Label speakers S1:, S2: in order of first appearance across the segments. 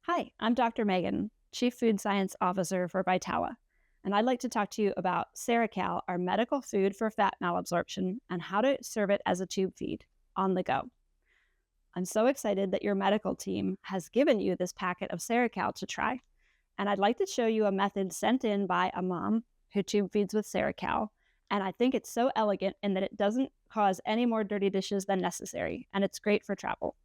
S1: Hi, I'm Dr. Megan, Chief Food Science Officer for Vitawa, and I'd like to talk to you about Seracal, our medical food for fat malabsorption, and how to serve it as a tube feed on the go. I'm so excited that your medical team has given you this packet of Seracal to try, and I'd like to show you a method sent in by a mom who tube feeds with Seracal, and I think it's so elegant in that it doesn't cause any more dirty dishes than necessary, and it's great for travel.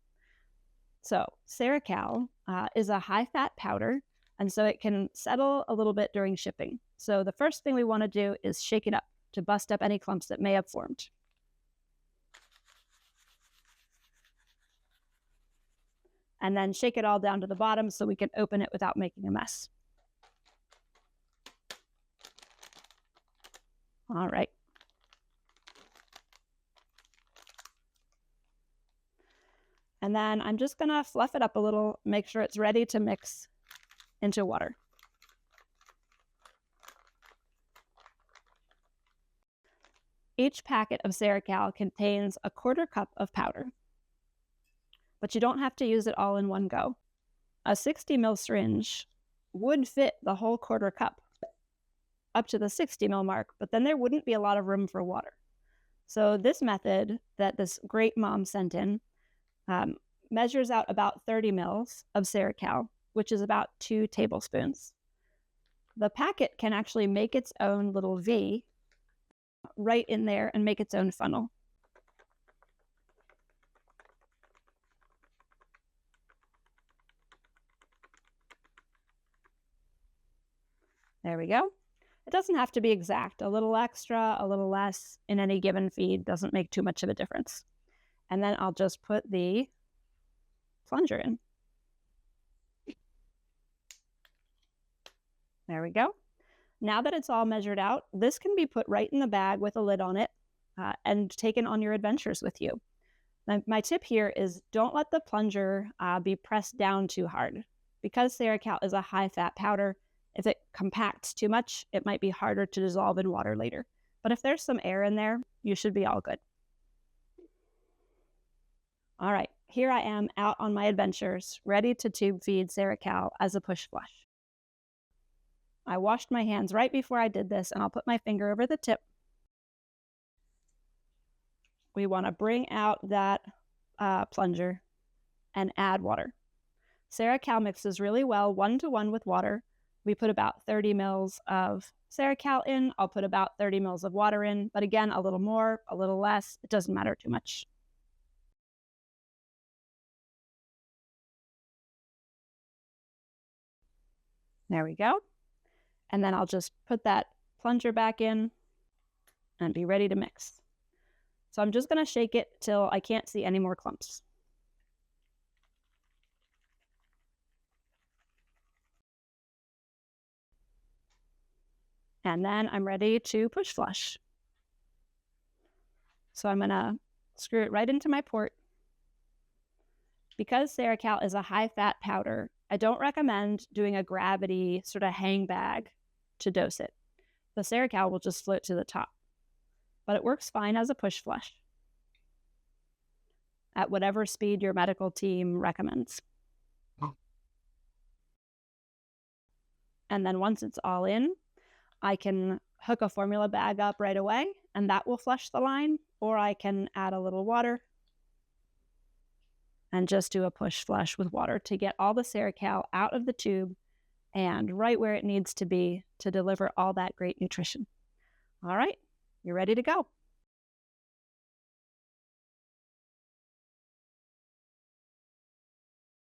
S1: So, Seracal is a high fat powder, and so it can settle a little bit during shipping. So, the first thing we want to do is shake it up to bust up any clumps that may have formed. And then shake it all down to the bottom so we can open it without making a mess. All right. And then I'm just going to fluff it up a little, make sure it's ready to mix into water. Each packet of Seracal contains a 1/4 cup of powder, but you don't have to use it all in one go. A 60 ml syringe would fit the whole 1/4 cup up to the 60 ml mark, but then there wouldn't be a lot of room for water. So this method that this great mom sent in measures out about 30 mils of Seracal, which is about 2 tablespoons. The packet can actually make its own little V right in there and make its own funnel. There we go. It doesn't have to be exact. A little extra, a little less in any given feed doesn't make too much of a difference. And then I'll just put the plunger in. There we go. Now that it's all measured out, this can be put right in the bag with a lid on it and taken on your adventures with you. Now, my tip here is don't let the plunger be pressed down too hard. Because Seracal is a high-fat powder, if it compacts too much, it might be harder to dissolve in water later. But if there's some air in there, you should be all good. All right, here I am out on my adventures, ready to tube feed Seracal as a push flush. I washed my hands right before I did this, and I'll put my finger over the tip. We want to bring out that plunger and add water. Seracal mixes really well 1-to-1 with water. We put about 30 mils of Seracal in. I'll put about 30 mils of water in, but again, a little more, a little less. It doesn't matter too much. There we go. And then I'll just put that plunger back in and be ready to mix. So I'm just going to shake it till I can't see any more clumps. And then I'm ready to push flush. So I'm going to screw it right into my port. Because Seracal is a high-fat powder, I don't recommend doing a gravity sort of hang bag to dose it. The Seracal will just float to the top, but it works fine as a push flush at whatever speed your medical team recommends. And then once it's all in, I can hook a formula bag up right away, and that will flush the line, or I can add a little water and just do a push flush with water to get all the Seracal out of the tube and right where it needs to be to deliver all that great nutrition. All right, you're ready to go.